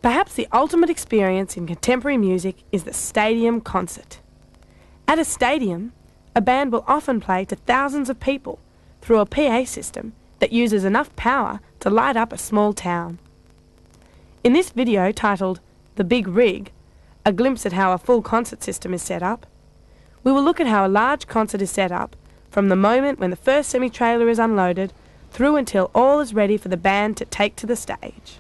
Perhaps the ultimate experience in contemporary music is the stadium concert. At a stadium, a band will often play to thousands of people through a PA system that uses enough power to light up a small town. In this video titled The Big Rig, a glimpse at how a full concert system is set up, we will look at how a large concert is set up from the moment when the first semi-trailer is unloaded through until all is ready for the band to take to the stage.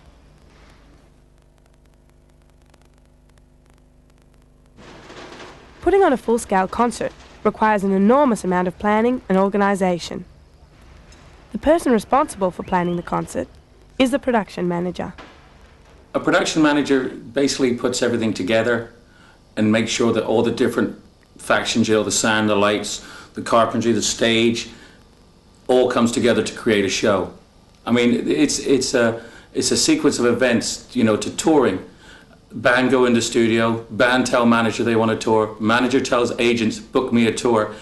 Putting on a full-scale concert requires an enormous amount of planning and organisation. The person responsible for planning the concert is the production manager. A production manager basically puts everything together and makes sure that all the different factions, you know, the sound, the lights, the carpentry, the stage, all comes together to create a show. I mean, it's a sequence of events, you know, to touring. Band go in the studio, band tell manager they want a tour, manager tells agents, book me a tour.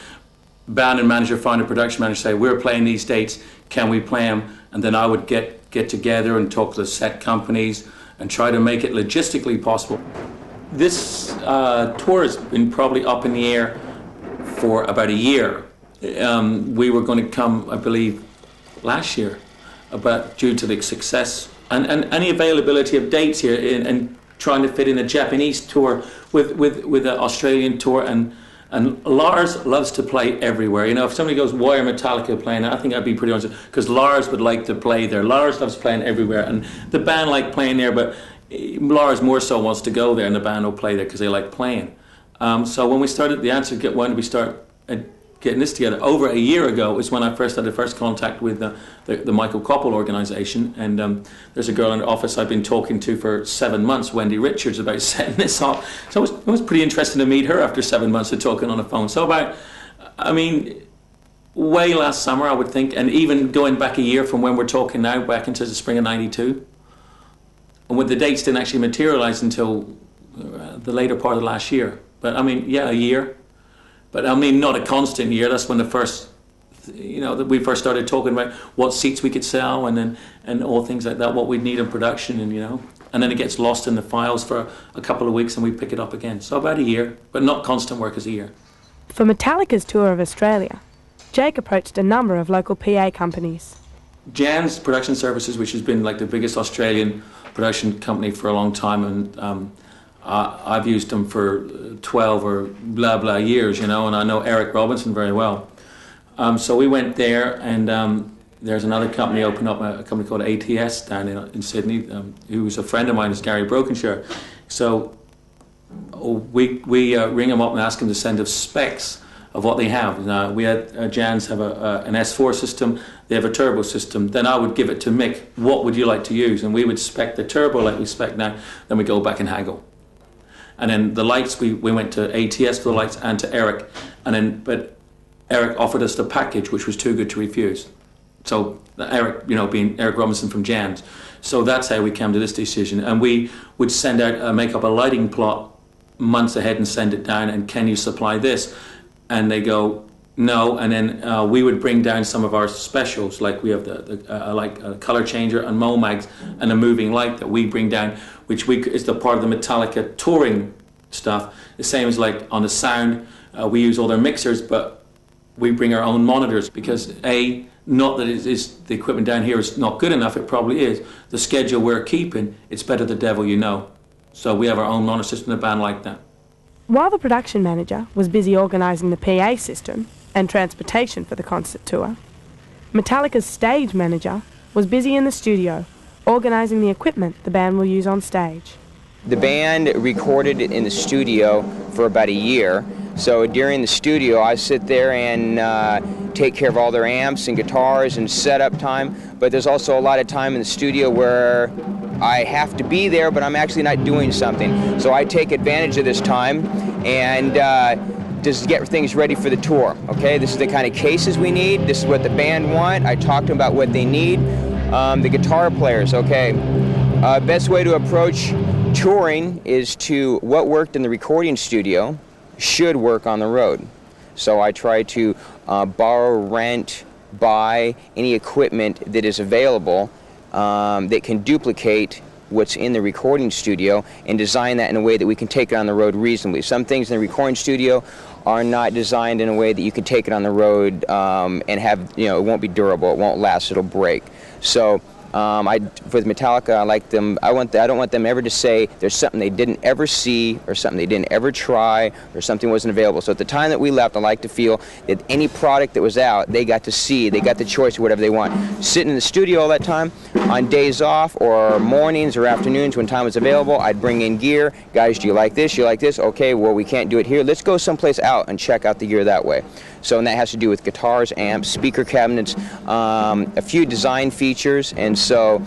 Band and manager find a production manager, say, we're playing these dates, can we play them? And then I would get together and talk to the set companies and try to make it logistically possible. This tour has been probably up in the air for about a year. We were going to come, I believe, last year, but due to the success and any availability of dates here and trying to fit in a Japanese tour with an Australian tour, and Lars loves to play everywhere. You know, if somebody goes, why are Metallica playing? I think I'd be pretty honest, because Lars would like to play there. Lars loves playing everywhere, and the band like playing there, but Lars more so wants to go there, and the band will play there because they like playing. So when we started, the answer, when did we start getting this together? Over a year ago is when I first had the first contact with the Michael Koppel organisation, and there's a girl in the office I've been talking to for 7 months, Wendy Richards, about setting this up. So it was pretty interesting to meet her after 7 months of talking on the phone. So way last summer, I would think, and even going back a year from when we're talking now, back into the spring of '92, and when the dates didn't actually materialise until the later part of last year. But I mean, yeah, a year. But I mean, not a constant year. That's when the first, you know, that we first started talking about what seats we could sell, and all things like that, what we'd need in production, and you know, and then it gets lost in the files for a couple of weeks, and we pick it up again. So about a year, but not constant work as a year. For Metallica's tour of Australia, Jake approached a number of local PA companies. Jan's Production Services, which has been like the biggest Australian production company for a long time, and I've used them for 12 or blah blah years, you know, and I know Eric Robinson very well. So we went there, and there's another company opened up, a company called ATS down in Sydney, who was a friend of mine, is Gary Brokenshire. So we ring them up and ask them to send us specs of what they have. We had Jan's have an S4 system, they have a turbo system. Then I would give it to Mick, what would you like to use? And we would spec the turbo like we spec now, then we go back and haggle. And then the lights, we went to ATS for the lights and to Eric, but Eric offered us the package, which was too good to refuse. So Eric, you know, being Eric Robinson from Jan's. So that's how we came to this decision. And we would send out, make up a lighting plot months ahead and send it down, and can you supply this? And they go, no, and then we would bring down some of our specials, like we have like a color changer and Momags and a moving light that we bring down, which is the part of the Metallica touring stuff. The same as like on the sound, we use all their mixers, but we bring our own monitors, because not that the equipment down here is not good enough, it probably is. The schedule we're keeping, it's better the devil you know. So we have our own monitor system in the band like that. While the production manager was busy organising the PA system and transportation for the concert tour, Metallica's stage manager was busy in the studio organising the equipment the band will use on stage. The band recorded in the studio for about a year, so during the studio I sit there and take care of all their amps and guitars and setup time, but there's also a lot of time in the studio where I have to be there, but I'm actually not doing something. So I take advantage of this time and just get things ready for the tour. Okay, this is the kind of cases we need. This is what the band want. I talk to them about what they need. The guitar players, okay. Best way to approach touring is to what worked in the recording studio should work on the road. So I try to borrow, rent, buy any equipment that is available that can duplicate what's in the recording studio and design that in a way that we can take it on the road reasonably. Some things in the recording studio are not designed in a way that you can take it on the road and have, you know, it won't be durable, it won't last, it'll break. So with Metallica, I like them. I don't want them ever to say there's something they didn't ever see or something they didn't ever try or something wasn't available. So at the time that we left, I like to feel that any product that was out, they got to see, they got the choice of whatever they want. Sitting in the studio all that time, on days off or mornings or afternoons when time was available, I'd bring in gear. Guys, do you like this? You like this? Okay, well, we can't do it here. Let's go someplace out and check out the gear that way. So, and that has to do with guitars, amps, speaker cabinets, a few design features, and so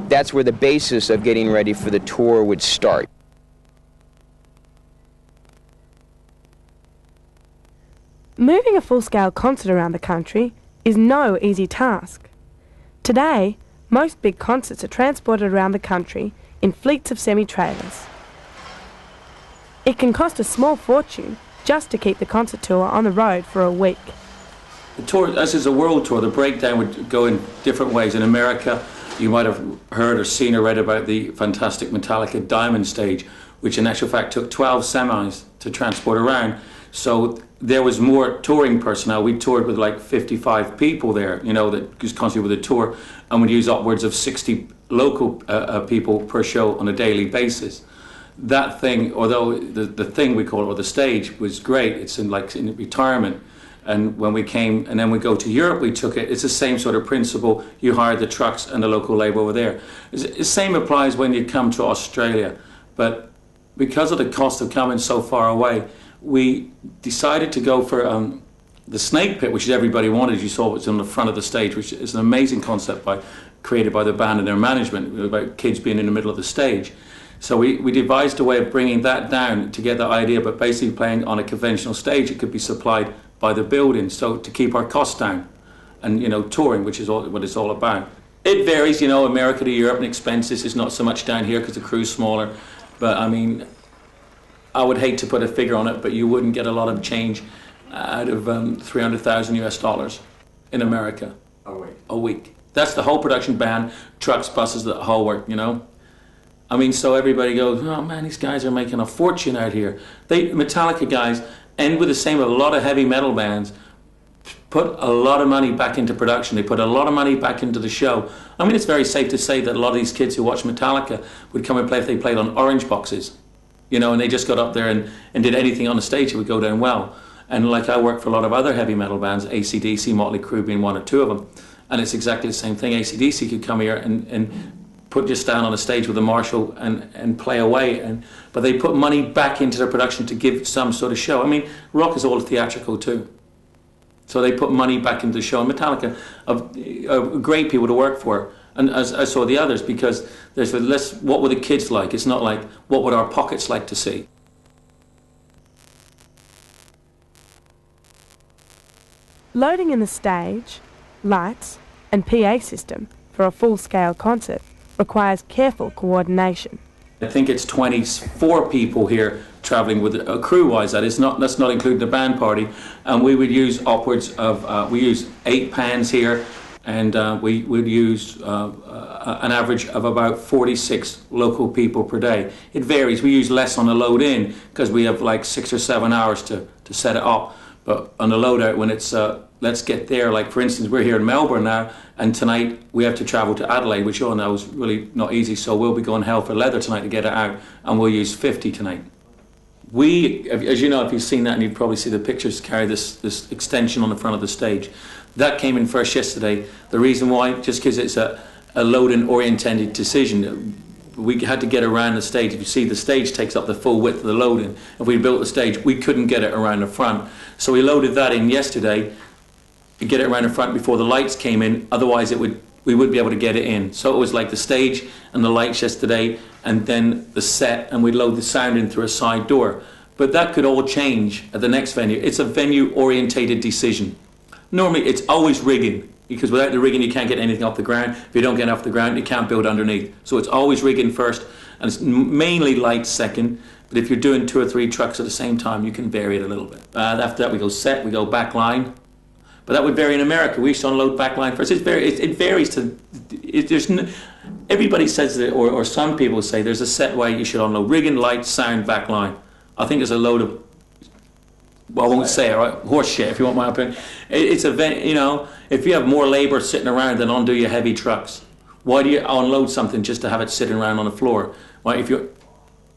that's where the basis of getting ready for the tour would start. Moving a full-scale concert around the country is no easy task. Today, most big concerts are transported around the country in fleets of semi-trailers. It can cost a small fortune just to keep the concert tour on the road for a week. The tour, as is a world tour, the breakdown would go in different ways. In America, you might have heard or seen or read about the fantastic Metallica Diamond stage, which in actual fact took 12 semis to transport around. So there was more touring personnel. We toured with like 55 people there, you know, that was constantly with the tour, and we'd use upwards of 60 local people per show on a daily basis. That thing, although the thing we call it, or the stage, was great. It's in retirement. And when we came, and then we go to Europe, we took it. It's the same sort of principle. You hire the trucks and the local labour over there. The same applies when you come to Australia. But because of the cost of coming so far away, we decided to go for the Snake Pit, which everybody wanted. You saw what's on the front of the stage, which is an amazing concept created by the band and their management, about kids being in the middle of the stage. So we devised a way of bringing that down to get the idea, but basically playing on a conventional stage, it could be supplied by the building, so to keep our costs down, and, you know, touring, which is what it's all about. It varies, you know, America to Europe, and expenses is not so much down here because the crew's smaller, but I mean, I would hate to put a figure on it, but you wouldn't get a lot of change out of $300,000 in America. A week. That's the whole production band, trucks, buses, the whole work, you know. I mean, so everybody goes, oh man, these guys are making a fortune out here. Metallica guys, and with the same with a lot of heavy metal bands, put a lot of money back into production. They put a lot of money back into the show. I mean, it's very safe to say that a lot of these kids who watch Metallica would come and play if they played on orange boxes, you know, and they just got up there and did anything on the stage, it would go down well. And like I work for a lot of other heavy metal bands, AC/DC, Motley Crue being one or two of them, and it's exactly the same thing. AC/DC could come here and put just down on a stage with a Marshall and play away, but they put money back into their production to give some sort of show. I mean, rock is all theatrical too. So they put money back into the show. And Metallica are great people to work for, and as I saw the others, because there's less, what were the kids like? It's not like, what would our pockets like to see? Loading in the stage, lights and PA system for a full-scale concert requires careful coordination. I think it's 24 people here travelling with a crew-wise. That's not including the band party, and we would use upwards of we use 8 pans here, and we would use an average of about 46 local people per day. It varies. We use less on the load in because we have like 6 or 7 hours to set it up. But on the load out, when it's let's get there, like for instance, we're here in Melbourne now, and tonight we have to travel to Adelaide, which you all know is really not easy, so we'll be going hell for leather tonight to get it out, and we'll use 50 tonight. We, as you know, if you've seen that, and you'd probably see the pictures, carry this extension on the front of the stage. That came in first yesterday. The reason why, just because it's a load-in oriented decision. We had to get around the stage. If you see, the stage takes up the full width of the loading. If we built the stage, we couldn't get it around the front. So we loaded that in yesterday to get it around the front before the lights came in. Otherwise, we wouldn't be able to get it in. So it was like the stage and the lights yesterday, and then the set, and we'd load the sound in through a side door. But that could all change at the next venue. It's a venue-orientated decision. Normally, it's always rigging, because without the rigging you can't get anything off the ground. If you don't get off the ground, you can't build underneath. So it's always rigging first, and it's mainly lights second. But if you're doing 2 or 3 trucks at the same time, you can vary it a little bit. After that we go set, we go back line. But that would vary in America. We used to unload back line first. It varies to, everybody says that, or some people say there's a set way you should unload: rigging, lights, sound, back line. I think it's a load of, well, I won't say it, right? Horse shit, if you want my opinion. It's a, you know, if you have more labour sitting around than undo your heavy trucks, why do you unload something just to have it sitting around on the floor? Well, if you,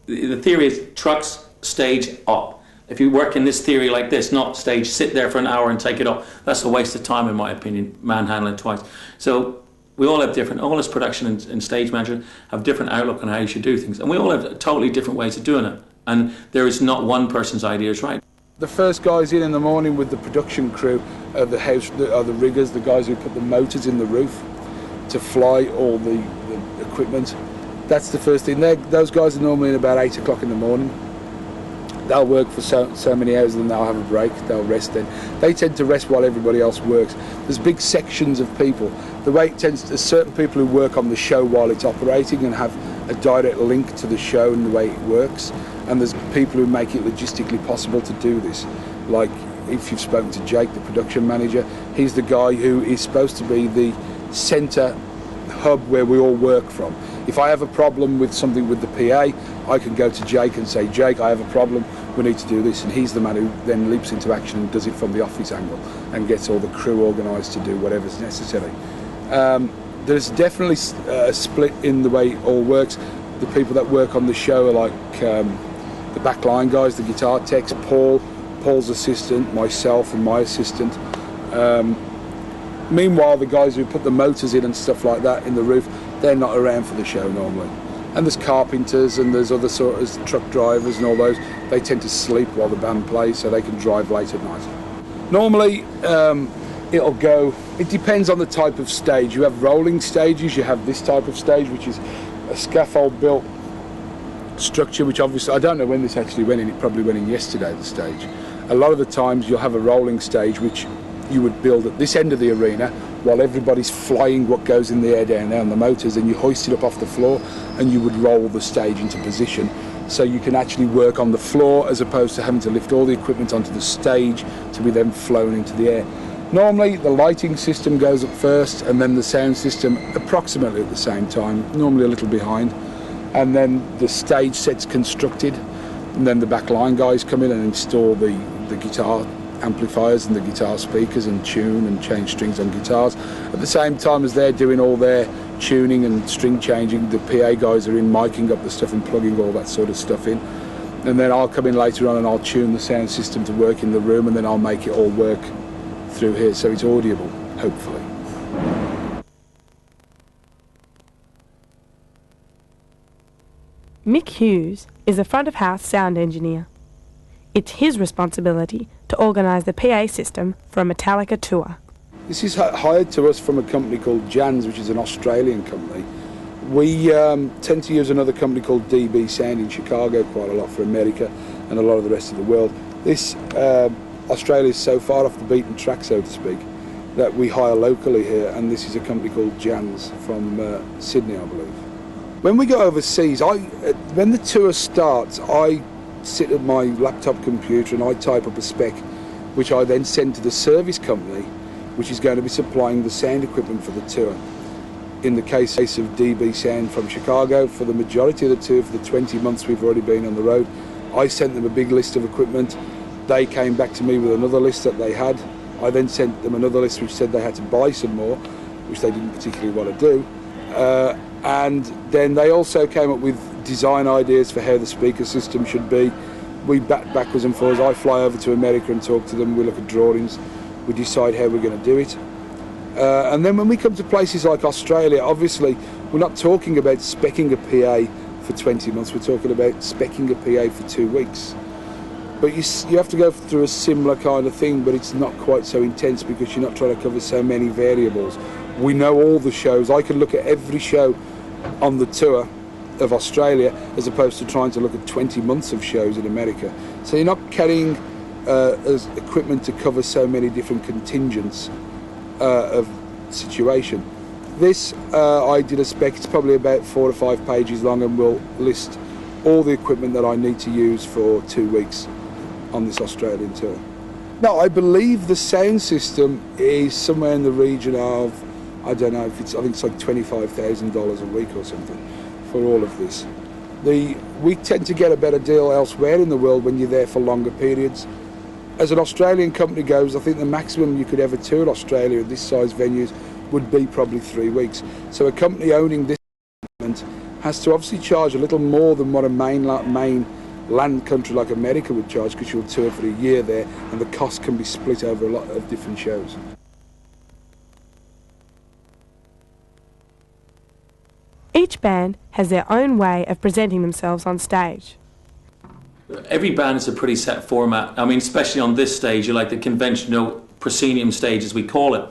the theory is trucks, stage, up. If you work in this theory like this, not stage, sit there for an hour and take it up, that's a waste of time in my opinion, manhandling twice. So we all have different, all as production and stage manager have different outlook on how you should do things. And we all have totally different ways of doing it. And there is not one person's idea is right. The first guys in the morning with the production crew of the house, are the riggers, the guys who put the motors in the roof to fly all the equipment. That's the first thing. Those guys are normally in about 8 o'clock in the morning. They'll work for so many hours and then they'll have a break, they'll rest then. They tend to rest while everybody else works. There's big sections of people. The way it tends to, there's certain people who work on the show while it's operating and have a direct link to the show and the way it works. And there's people who make it logistically possible to do this. Like if you've spoken to Jake, the production manager, he's the guy who is supposed to be the centre hub where we all work from. If I have a problem with something with the PA, I can go to Jake and say, Jake, I have a problem, we need to do this. And he's the man who then leaps into action and does it from the office angle and gets all the crew organised to do whatever's necessary. There's definitely a split in the way it all works. The people that work on the show are like the backline guys, the guitar techs, Paul's assistant, myself and my assistant. Meanwhile, the guys who put the motors in and stuff like that in the roof, they're not around for the show normally. And there's carpenters and there's other sort of truck drivers and all those. They tend to sleep while the band plays so they can drive late at night. Normally, it'll go, it depends on the type of stage. You have rolling stages, you have this type of stage, which is a scaffold built structure, which obviously, I don't know when this actually went in, it probably went in yesterday, the stage. A lot of the times you'll have a rolling stage which you would build at this end of the arena while everybody's flying what goes in the air down there on the motors, and you hoist it up off the floor and you would roll the stage into position so you can actually work on the floor as opposed to having to lift all the equipment onto the stage to be then flown into the air. Normally the lighting system goes up first and then the sound system approximately at the same time, normally a little behind, and then the stage set's constructed and then the backline guys come in and install the guitar amplifiers and the guitar speakers and tune and change strings on guitars. At the same time as they're doing all their tuning and string changing, the PA guys are in miking up the stuff and plugging all that sort of stuff in. And then I'll come in later on and I'll tune the sound system to work in the room, and then I'll make it all work through here so it's audible, hopefully. Mick Hughes is a front-of-house sound engineer. It's his responsibility to organise the PA system for a Metallica tour. This is hired to us from a company called Jans, which is an Australian company. We tend to use another company called DB Sound in Chicago quite a lot for America and a lot of the rest of the world. This Australia is so far off the beaten track, so to speak, that we hire locally here, and this is a company called Jans from Sydney, I believe. When we go overseas, when the tour starts, I sit at my laptop computer and I type up a spec which I then send to the service company which is going to be supplying the sound equipment for the tour. In the case of DB Sound from Chicago, for the majority of the tour, for the 20 months we've already been on the road, I sent them a big list of equipment. They came back to me with another list that they had. I then sent them another list which said they had to buy some more, which they didn't particularly want to do. And then they also came up with design ideas for how the speaker system should be. We bat backwards and forwards. I fly over to America and talk to them. We look at drawings. We decide how we're going to do it. And then when we come to places like Australia, obviously we're not talking about speccing a PA for 20 months. We're talking about speccing a PA for 2 weeks. But you have to go through a similar kind of thing, but it's not quite so intense because you're not trying to cover so many variables. We know all the shows. I can look at every show on the tour of Australia as opposed to trying to look at 20 months of shows in America. So you're not carrying as equipment to cover so many different contingents of situation. This, I did a spec, it's probably about 4 or 5 pages long, and will list all the equipment that I need to use for 2 weeks on this Australian tour. Now, I believe the sound system is somewhere in the region of, I don't know if I think it's like $25,000 a week or something for all of this. We tend to get a better deal elsewhere in the world when you're there for longer periods. As an Australian company goes, I think the maximum you could ever tour Australia at this size venues would be probably 3 weeks. So a company owning this has to obviously charge a little more than what a main land country like America would charge, because you'll tour for a year there and the cost can be split over a lot of different shows. Each band has their own way of presenting themselves on stage. Every band is a pretty set format. I mean, especially on this stage, you like the conventional proscenium stage, as we call it,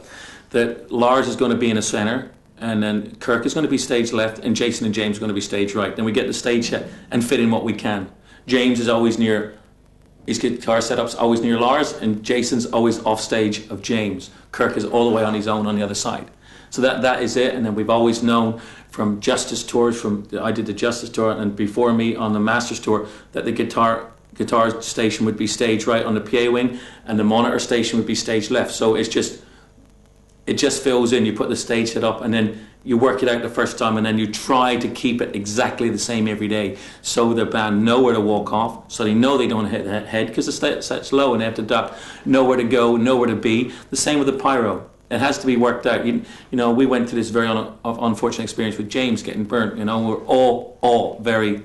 that Lars is going to be in the centre, and then Kirk is going to be stage left, and Jason and James are going to be stage right. Then we get the stage set and fit in what we can. James is always near, his guitar setup's always near Lars, and Jason's always off stage of James. Kirk is all the way on his own on the other side. So that is it. And then we've always known from Justice tours, I did the Justice tour, and before me on the Masters tour, that the guitar station would be stage right on the PA wing, and the monitor station would be stage left. So it just fills in. You put the stage set up, and then you work it out the first time, and then you try to keep it exactly the same every day, so the band know where to walk off, so they know they don't hit the head because the set's low and they have to duck, know where to go, know where to be. The same with the pyro. It has to be worked out. You know, we went through this very unfortunate experience with James getting burnt. You know, we're all very,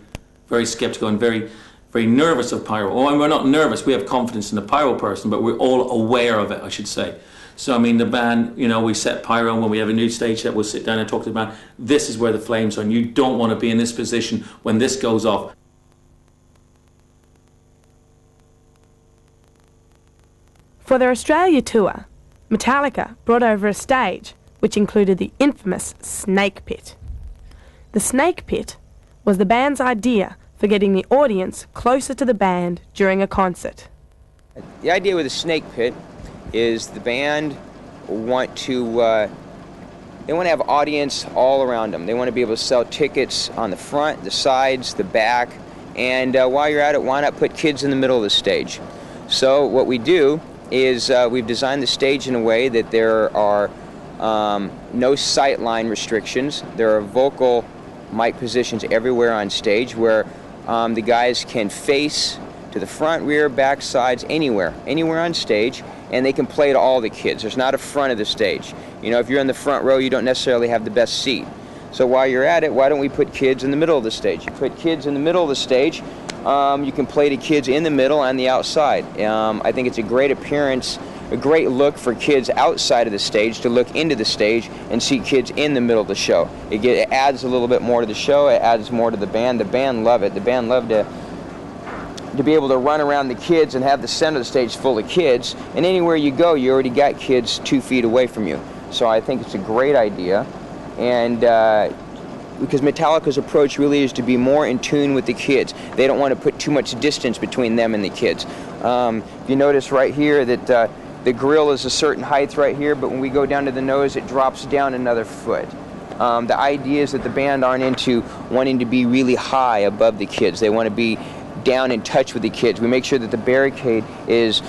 very skeptical and very, very nervous of pyro. Oh, and we're not nervous. We have confidence in the pyro person, but we're all aware of it, I should say. So, I mean, the band, you know, we set pyro, and when we have a new stage set, we'll sit down and talk to the band. This is where the flames are, and you don't want to be in this position when this goes off. For their Australia tour, Metallica brought over a stage which included the infamous Snake Pit. The Snake Pit was the band's idea for getting the audience closer to the band during a concert. The idea with the Snake Pit is the band want to have audience all around them. They want to be able to sell tickets on the front, the sides, the back, and while you're at it, why not put kids in the middle of the stage? So what we do is we've designed the stage in a way that there are no sight line restrictions. There are vocal mic positions everywhere on stage where the guys can face to the front, rear, back, sides, anywhere on stage, and they can play to all the kids. There's not a front of the stage. You know, if you're in the front row, you don't necessarily have the best seat. So while you're at it, why don't we put kids in the middle of the stage? You put kids in the middle of the stage, you can play to kids in the middle and the outside. I think it's a great appearance, a great look for kids outside of the stage to look into the stage and see kids in the middle of the show. It adds a little bit more to the show, it adds more to the band. The band love it. The band love to be able to run around the kids and have the center of the stage full of kids, and anywhere you go, you already got kids 2 feet away from you. So I think it's a great idea, and because Metallica's approach really is to be more in tune with the kids. They don't want to put too much distance between them and the kids. You notice right here that the grill is a certain height right here, but when we go down to the nose, it drops down another foot. The idea is that the band aren't into wanting to be really high above the kids. They want to be down in touch with the kids. We make sure that the barricade is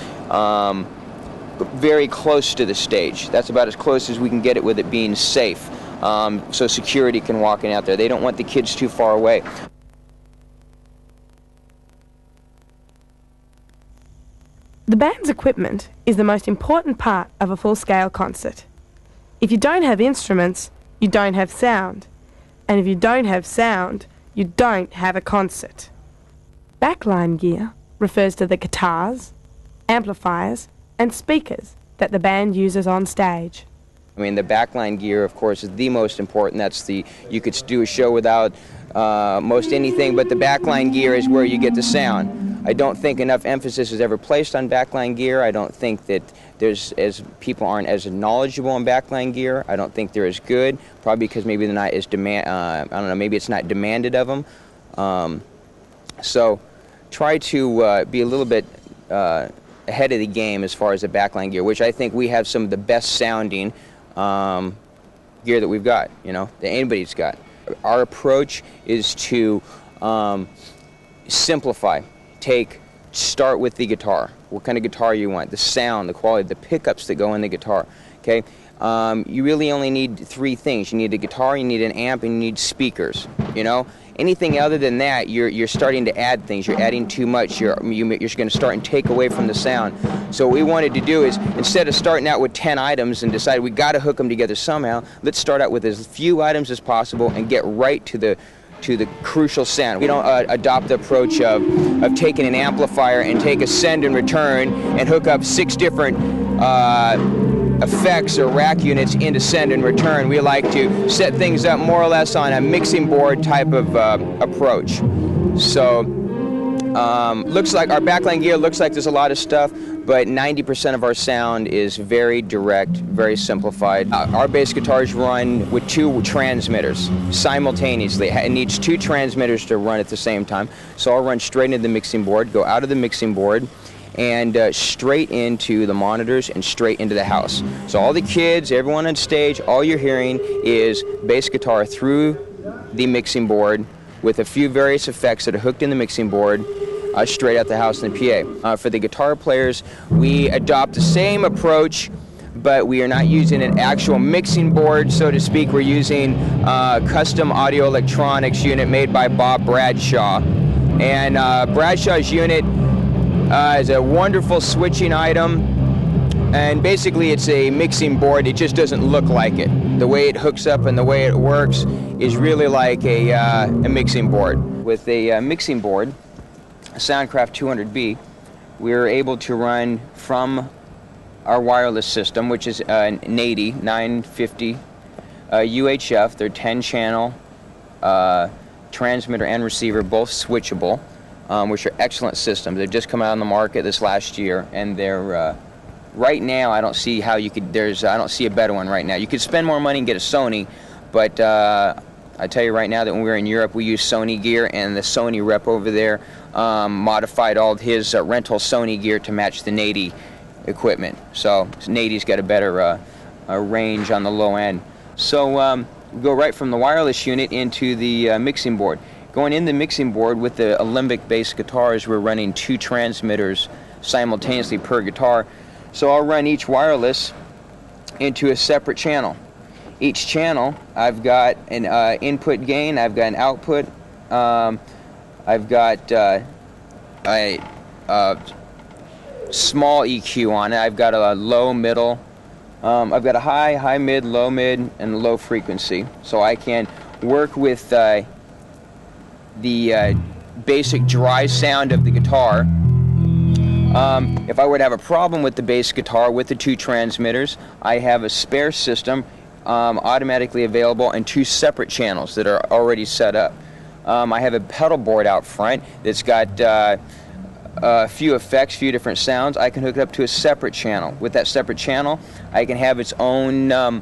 very close to the stage. That's about as close as we can get it with it being safe, so security can walk in out there. They don't want the kids too far away. The band's equipment is the most important part of a full-scale concert. If you don't have instruments, you don't have sound. And if you don't have sound, you don't have a concert. Backline gear refers to the guitars, amplifiers, and speakers that the band uses on stage. I mean, the backline gear, of course, is the most important. You could do a show without most anything, but the backline gear is where you get the sound. I don't think enough emphasis is ever placed on backline gear. I don't think that people aren't as knowledgeable on backline gear. I don't think they're as good, probably because maybe they're not as maybe it's not demanded of them. So try to be a little bit ahead of the game as far as the backline gear, which I think we have some of the best sounding gear that we've got, that anybody's got. Our approach is to simplify. Start with the guitar. What kind of guitar you want, the sound, the quality, the pickups that go in the guitar. Okay, you really only need three things. You need a guitar, you need an amp, and you need speakers, you know? Anything other than that, you're starting to add things. You're adding too much. You're going to start and take away from the sound. So what we wanted to do is, instead of starting out with 10 items and decide we got to hook them together somehow, let's start out with as few items as possible and get right to the crucial sound. We don't adopt the approach of taking an amplifier and take a send and return and hook up 6 different effects or rack units into send and return. We like to set things up more or less on a mixing board type of approach. So looks like our backline gear looks like there's a lot of stuff, but 90% of our sound is very direct, very simplified. Our bass guitars run with 2 transmitters simultaneously. It needs 2 transmitters to run at the same time. So I'll run straight into the mixing board, go out of the mixing board, and straight into the monitors and straight into the house. So all the kids, everyone on stage, all you're hearing is bass guitar through the mixing board with a few various effects that are hooked in the mixing board straight out the house in the PA. For the guitar players, we adopt the same approach, but we are not using an actual mixing board, so to speak. We're using a custom audio electronics unit made by Bob Bradshaw. And Bradshaw's unit is a wonderful switching item, and basically it's a mixing board. It just doesn't look like it. The way it hooks up and the way it works is really like a mixing board. With a mixing board, a Soundcraft 200B, we're able to run from our wireless system, which is an 80 950 UHF. They're 10-channel transmitter and receiver, both switchable. Which are excellent systems. They've just come out on the market this last year, and they're right now. I don't see how you could. I don't see a better one right now. You could spend more money and get a Sony, but I tell you right now that when we were in Europe, we used Sony gear, and the Sony rep over there modified all of his rental Sony gear to match the Nady equipment. So Nady's got a better range on the low end. So we go right from the wireless unit into the mixing board. Going in the mixing board with the Alembic bass guitars, we're running 2 transmitters simultaneously per guitar. So I'll run each wireless into a separate channel. Each channel, I've got an input gain, I've got an output, I've got a small EQ on it, I've got a low, middle, I've got a high, mid, low, mid, and low frequency. So I can work with the basic dry sound of the guitar. If I were to have a problem with the bass guitar with the 2 transmitters, I have a spare system automatically available in 2 separate channels that are already set up. I have a pedal board out front that's got a few effects, few different sounds. I can hook it up to a separate channel. With that separate channel, I can have its own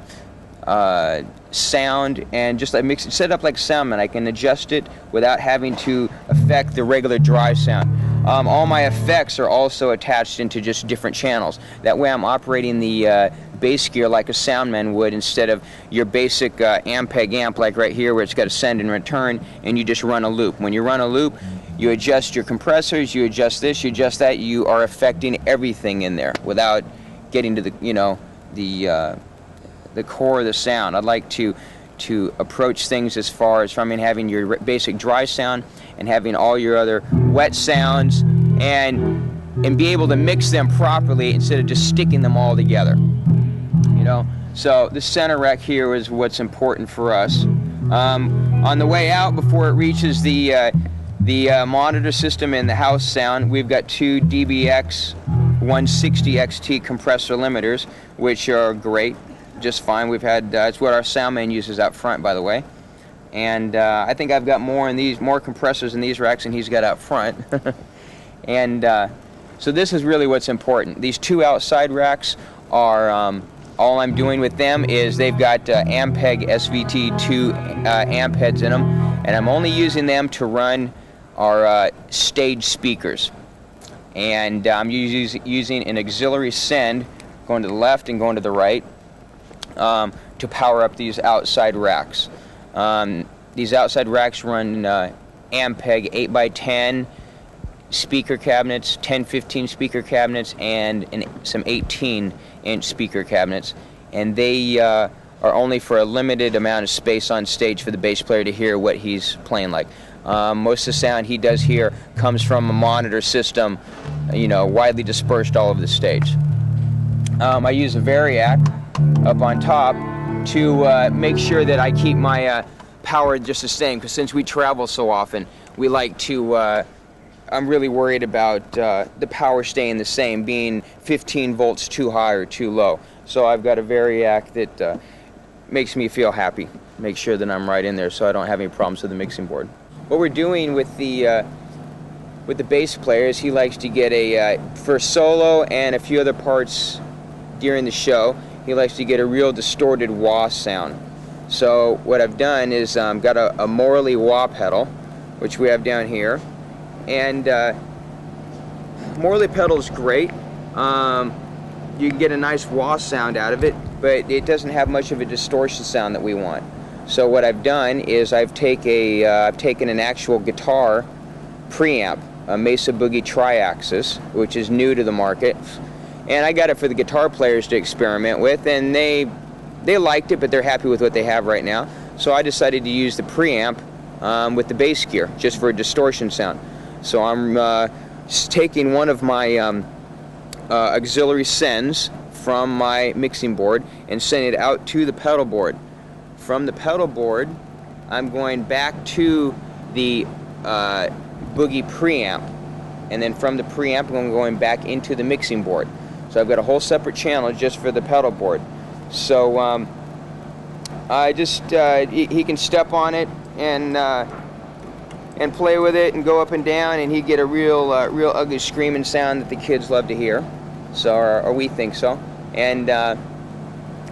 sound, and just like set it up like a sound man. I can adjust it without having to affect the regular dry sound. All my effects are also attached into just different channels. That way I'm operating the bass gear like a soundman would, instead of your basic Ampeg amp like right here where it's got a send and return and you just run a loop. When you run a loop, you adjust your compressors, you adjust this, you adjust that. You are affecting everything in there without getting to the core of the sound. I'd like to approach things as far as from having your basic dry sound and having all your other wet sounds, and be able to mix them properly instead of just sticking them all together. So the center rack here is what's important for us. On the way out, before it reaches the monitor system and the house sound, we've got 2 DBX 160 XT compressor limiters, which are great. Just fine. We've had it's what our sound man uses out front, by the way, and I think I've got more compressors in these racks than he's got out front. And so this is really what's important. These 2 outside racks are all I'm doing with them is they've got Ampeg SVT2 amp heads in them, and I'm only using them to run our stage speakers. And I'm using an auxiliary send going to the left and going to the right to power up these outside racks. These outside racks run Ampeg 8x10 speaker cabinets, 10-15 speaker cabinets, and some 18-inch speaker cabinets. and they are only for a limited amount of space on stage for the bass player to hear what he's playing like. Most of the sound he does hear comes from a monitor system, widely dispersed all over the stage. I use a variac up on top to make sure that I keep my power just the same, because since we travel so often, we like to, I'm really worried about the power staying the same, being 15 volts too high or too low. So I've got a variac that makes me feel happy, make sure that I'm right in there so I don't have any problems with the mixing board. What we're doing with the bass player is he likes to get for solo and a few other parts during the show, he likes to get a real distorted wah sound. So what I've done is got a Morley wah pedal, which we have down here, and Morley pedal is great. You can get a nice wah sound out of it, but it doesn't have much of a distortion sound that we want. So what I've done is I've taken an actual guitar preamp, a Mesa Boogie Triaxis, which is new to the market, and I got it for the guitar players to experiment with, and they liked it, but they're happy with what they have right now. So I decided to use the preamp with the bass gear, just for a distortion sound. So I'm taking one of my auxiliary sends from my mixing board and sending it out to the pedal board. From the pedal board, I'm going back to the Boogie preamp, and then from the preamp, I'm going back into the mixing board. So I've got a whole separate channel just for the pedal board. So I just he can step on it and play with it and go up and down, and he get a real ugly screaming sound that the kids love to hear. So or we think so, and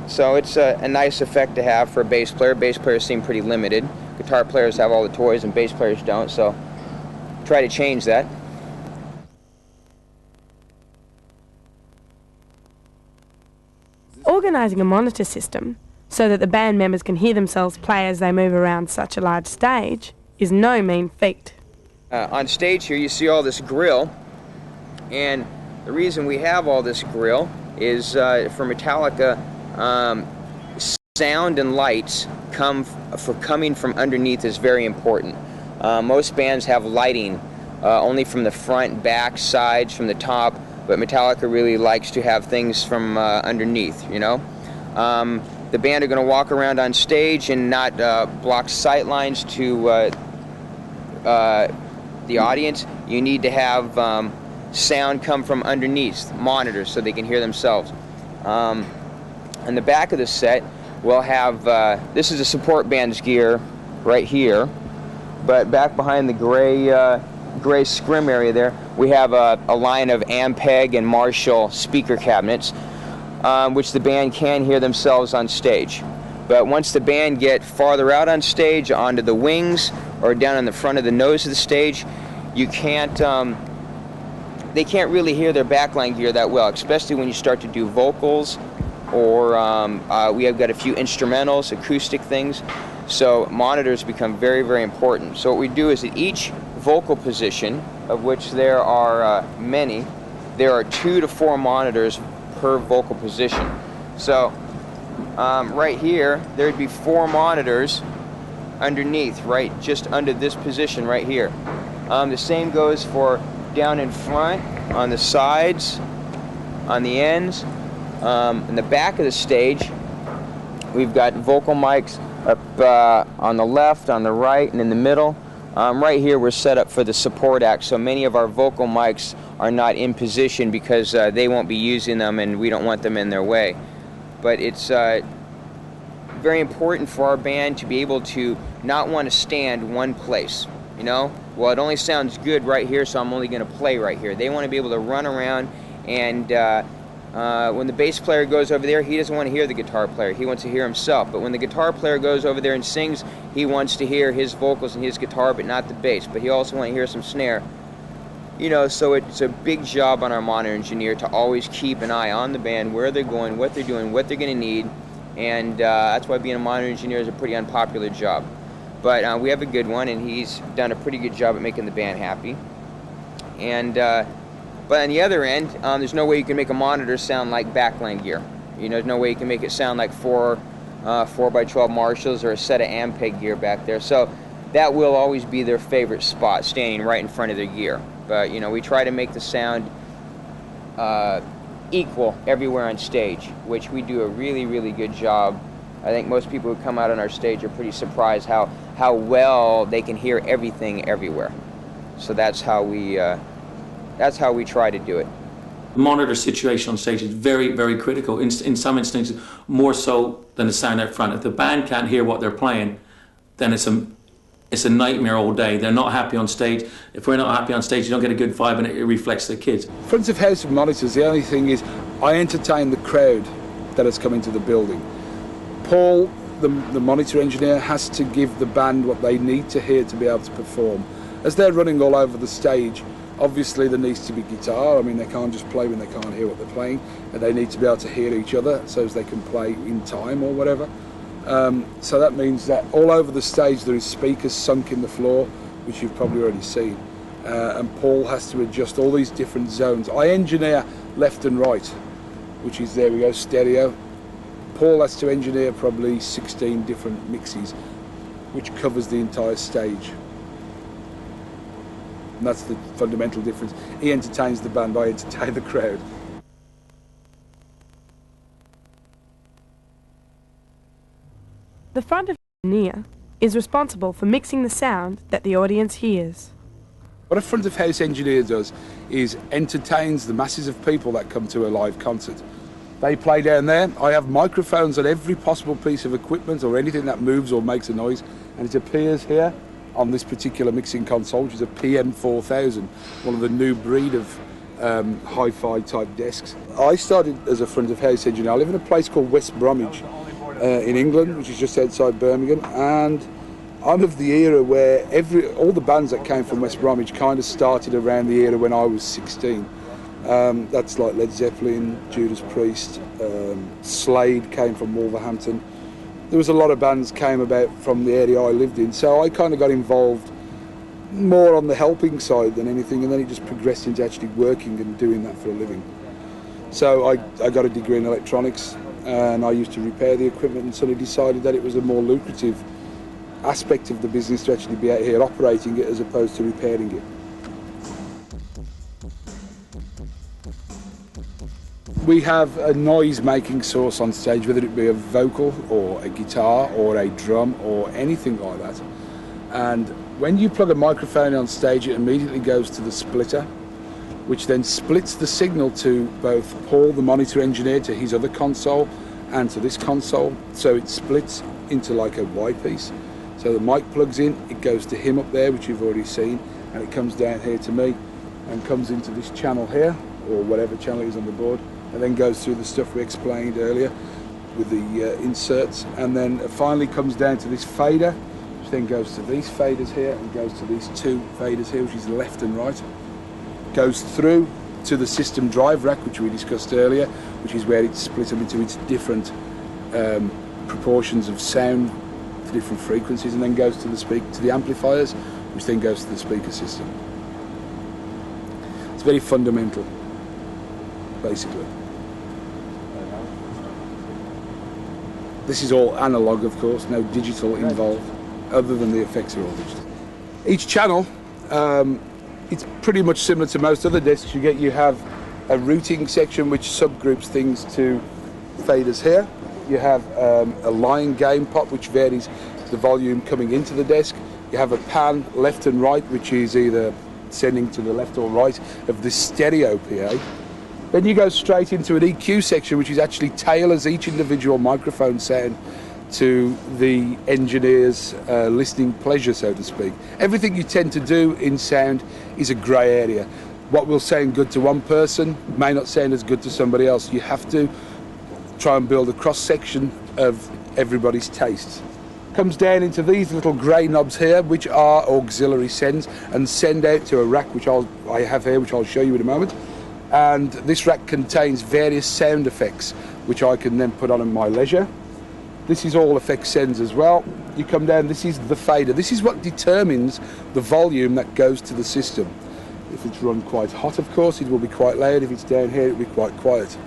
so it's a nice effect to have for a bass player. Bass players seem pretty limited. Guitar players have all the toys, and bass players don't. So try to change that. Organising a monitor system so that the band members can hear themselves play as they move around such a large stage is no mean feat. On stage here you see all this grill, and the reason we have all this grill is for Metallica, sound and lights coming from underneath is very important. Most bands have lighting only from the front, back, sides, from the top, but Metallica really likes to have things from underneath, The band are going to walk around on stage and not block sight lines to the audience. You need to have sound come from underneath monitors so they can hear themselves. On the back of the set, we'll have, this is a support band's gear right here, but back behind the gray scrim area there, we have a line of Ampeg and Marshall speaker cabinets, which the band can hear themselves on stage. But once the band get farther out on stage, onto the wings or down on the front of the nose of the stage, you can't, they can't really hear their backline gear that well, especially when you start to do vocals, or we have got a few instrumentals, acoustic things. So monitors become very, very important. So what we do is at each vocal position, of which there are many, there are 2 to 4 monitors per vocal position. So right here, there'd be 4 monitors underneath, right, just under this position right here. The same goes for down in front, on the sides, on the ends. In the back of the stage, we've got vocal mics up on the left, on the right, and in the middle. Right here we're set up for the support act, so many of our vocal mics are not in position because they won't be using them and we don't want them in their way. But it's very important for our band to be able to not want to stand one place, Well, it only sounds good right here, so I'm only going to play right here. They want to be able to run around, and when the bass player goes over there, he doesn't want to hear the guitar player. He wants to hear himself. But when the guitar player goes over there and sings, he wants to hear his vocals and his guitar, but not the bass. But he also wants to hear some snare. So it's a big job on our monitor engineer to always keep an eye on the band, where they're going, what they're doing, what they're going to need. And that's why being a monitor engineer is a pretty unpopular job. But we have a good one, and he's done a pretty good job at making the band happy. And but on the other end, there's no way you can make a monitor sound like backline gear. You know, there's no way you can make it sound like 4x12 Marshalls or a set of Ampeg gear back there. So that will always be their favorite spot, standing right in front of their gear. But you know, we try to make the sound equal everywhere on stage, which we do a really, really good job. I think most people who come out on our stage are pretty surprised how well they can hear everything everywhere. So that's how we try to do it. The monitor situation on stage is very, very critical. In some instances, more so than the sound out front. If the band can't hear what they're playing, then it's a nightmare all day. They're not happy on stage. If we're not happy on stage, you don't get a good vibe, and it reflects the kids. Front of house monitors, the only thing is I entertain the crowd that has come into the building. Paul, the monitor engineer, has to give the band what they need to hear to be able to perform. As they're running all over the stage, obviously there needs to be guitar. I mean, they can't just play when they can't hear what they're playing, and they need to be able to hear each other so as they can play in time or whatever. So that means that all over the stage there is speakers sunk in the floor, which you've probably already seen, and Paul has to adjust all these different zones. I engineer left and right, which is, there we go, stereo. Paul has to engineer probably 16 different mixes, which covers the entire stage. And that's the fundamental difference. He entertains the band, I entertain the crowd. The front of engineer is responsible for mixing the sound that the audience hears. What a front of house engineer does is entertains the masses of people that come to a live concert. They play down there. I have microphones on every possible piece of equipment or anything that moves or makes a noise, and it appears here on this particular mixing console, which is a PM4000, one of the new breed of hi-fi type desks. I started as a front of house engineer. I live in a place called West Bromwich in England, which is just outside Birmingham, and I'm of the era where all the bands that came from West Bromwich kind of started around the era when I was 16. That's like Led Zeppelin, Judas Priest, Slade came from Wolverhampton. There was a lot of bands came about from the area I lived in, so I kind of got involved more on the helping side than anything, and then it just progressed into actually working and doing that for a living. So I got a degree in electronics, and I used to repair the equipment, and suddenly decided that it was a more lucrative aspect of the business to actually be out here operating it as opposed to repairing it. We have a noise-making source on stage, whether it be a vocal or a guitar or a drum or anything like that. And when you plug a microphone on stage, it immediately goes to the splitter, which then splits the signal to both Paul, the monitor engineer, to his other console and to this console. So it splits into like a Y piece. So the mic plugs in, it goes to him up there, which you've already seen, and it comes down here to me and comes into this channel here, or whatever channel is on the board, and then goes through the stuff we explained earlier with the inserts, and then it finally comes down to this fader, which then goes to these faders here and goes to these two faders here, which is left and right. Goes through to the system drive rack, which we discussed earlier, which is where it's split up into its different proportions of sound for different frequencies, and then goes to the amplifiers, which then goes to the speaker system. It's very fundamental, basically. This is all analog, of course, no digital involved, other than the effects are all digital. Each channel, it's pretty much similar to most other discs. You have a routing section which subgroups things to faders here. You have a line gain pot which varies the volume coming into the desk. You have a pan left and right, which is either sending to the left or right of this stereo PA. Then you go straight into an EQ section, which is actually tailors each individual microphone sound to the engineer's listening pleasure, so to speak. Everything you tend to do in sound is a grey area. What will sound good to one person may not sound as good to somebody else. You have to try and build a cross-section of everybody's tastes. Comes down into these little grey knobs here, which are auxiliary sends, and send out to a rack, which I have here, which I'll show you in a moment. And this rack contains various sound effects, which I can then put on at my leisure. This is all effect sends as well. You come down, this is the fader. This is what determines the volume that goes to the system. If it's run quite hot, of course, it will be quite loud. If it's down here, it will be quite quiet.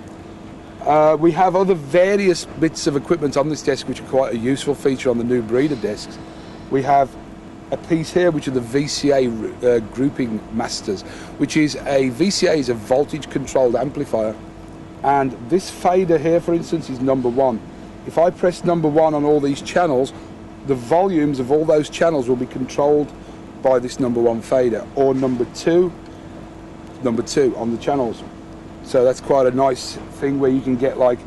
We have other various bits of equipment on this desk which are quite a useful feature on the new breeder desks. We have a piece here which are the VCA grouping masters, which is VCA is a voltage controlled amplifier, and this fader here, for instance, is number 1. If I press number 1 on all these channels, the volumes of all those channels will be controlled by this number 1 fader, or number 2 on the channels. So that's quite a nice thing where you can get like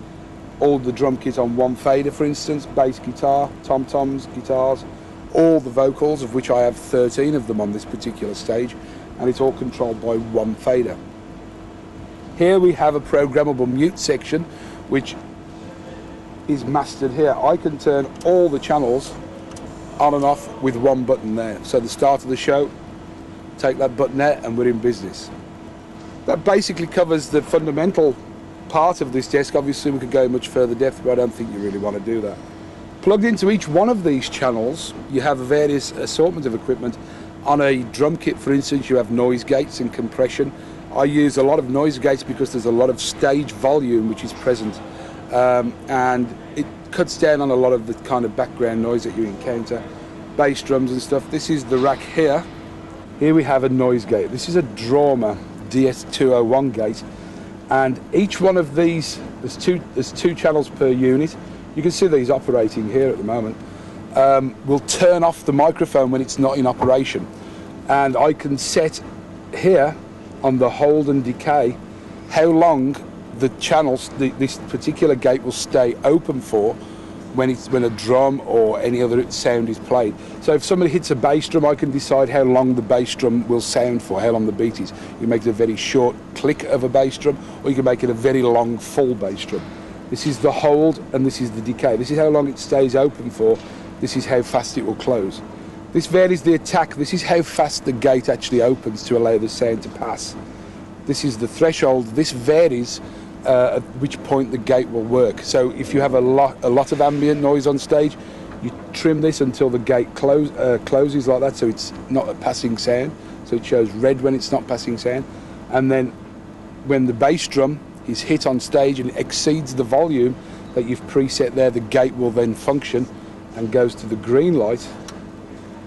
all the drum kit on one fader, for instance, bass guitar, tom-toms, guitars, all the vocals, of which I have 13 of them on this particular stage, and it's all controlled by one fader. Here we have a programmable mute section which is mastered here. I can turn all the channels on and off with one button there. So the start of the show, take that button there and we're in business. That basically covers the fundamental part of this desk. Obviously we could go much further depth, but I don't think you really want to do that. Plugged into each one of these channels, you have a various assortment of equipment. On a drum kit, for instance, you have noise gates and compression. I use a lot of noise gates because there's a lot of stage volume which is present, and it cuts down on a lot of the kind of background noise that you encounter. Bass drums and stuff. This is the rack here. Here we have a noise gate. This is a Drama DS201 gate, and each one of these, there's two channels per unit. You can see these operating here at the moment. Will turn off the microphone when it's not in operation, and I can set here on the hold and decay how long the channels, this particular gate will stay open for when a drum or any other sound is played. So if somebody hits a bass drum, I can decide how long the bass drum will sound for, how long the beat is. You make it a very short click of a bass drum, or you can make it a very long full bass drum. This is the hold and this is the decay. This is how long it stays open for. This is how fast it will close. This varies the attack. This is how fast the gate actually opens to allow the sound to pass. This is the threshold. This varies at which point the gate will work. So if you have a lot of ambient noise on stage, you trim this until the gate closes like that, so it's not a passing sound. So it shows red when it's not passing sound. And then when the bass drum is hit on stage and exceeds the volume that you've preset there, the gate will then function and goes to the green light,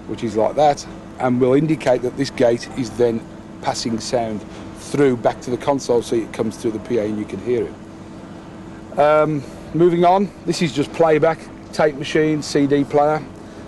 which is like that, and will indicate that this gate is then passing sound through back to the console, so it comes through the PA and you can hear it. Moving on, this is just playback, tape machine, CD player.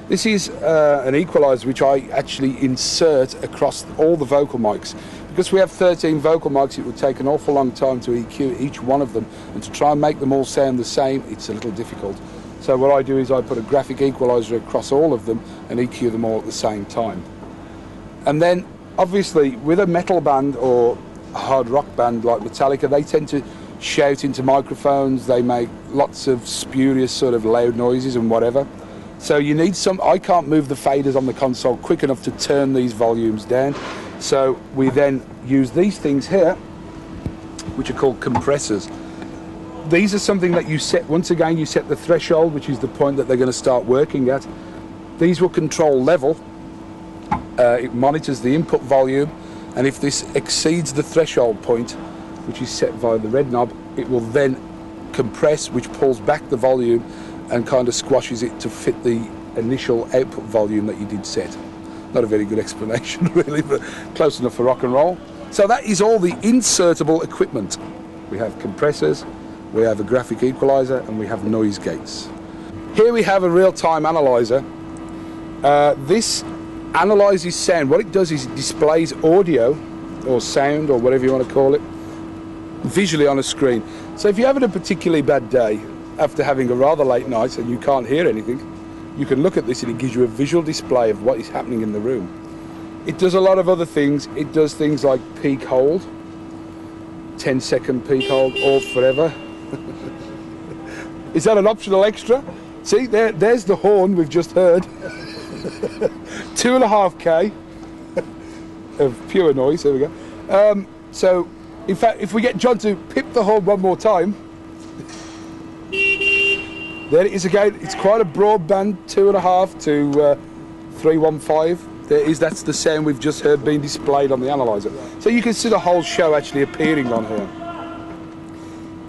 This is an equalizer which I actually insert across all the vocal mics. Because we have 13 vocal mics, it would take an awful long time to EQ each one of them, and to try and make them all sound the same, it's a little difficult. So what I do is I put a graphic equalizer across all of them and EQ them all at the same time. And then obviously with a metal band or a hard rock band like Metallica, they tend to shout into microphones, they make lots of spurious sort of loud noises and whatever. So you need I can't move the faders on the console quick enough to turn these volumes down. So we then use these things here, which are called compressors. These are something that you set, once again, you set the threshold, which is the point that they're going to start working at. These will control level. It monitors the input volume, and if this exceeds the threshold point, which is set via the red knob, it will then compress, which pulls back the volume and kind of squashes it to fit the initial output volume that you did set. Not a very good explanation really, but close enough for rock and roll. So that is all the insertable equipment. We have compressors, we have a graphic equalizer, and we have noise gates. Here we have a real-time analyzer. This analyzes sound. What it does is it displays audio or sound or whatever you want to call it visually on a screen. So if you're having a particularly bad day after having a rather late night and you can't hear anything, you can look at this and it gives you a visual display of what is happening in the room. It does a lot of other things. It does things like peak hold, 10-second peak hold, all forever. Is that an optional extra? See, there's the horn we've just heard. 2.5K of pure noise, there we go. So, in fact, if we get John to pip the horn one more time, there it is again. It's quite a broad band, 2.5 to 315. There is, that's the sound we've just heard being displayed on the analyzer. So you can see the whole show actually appearing on here.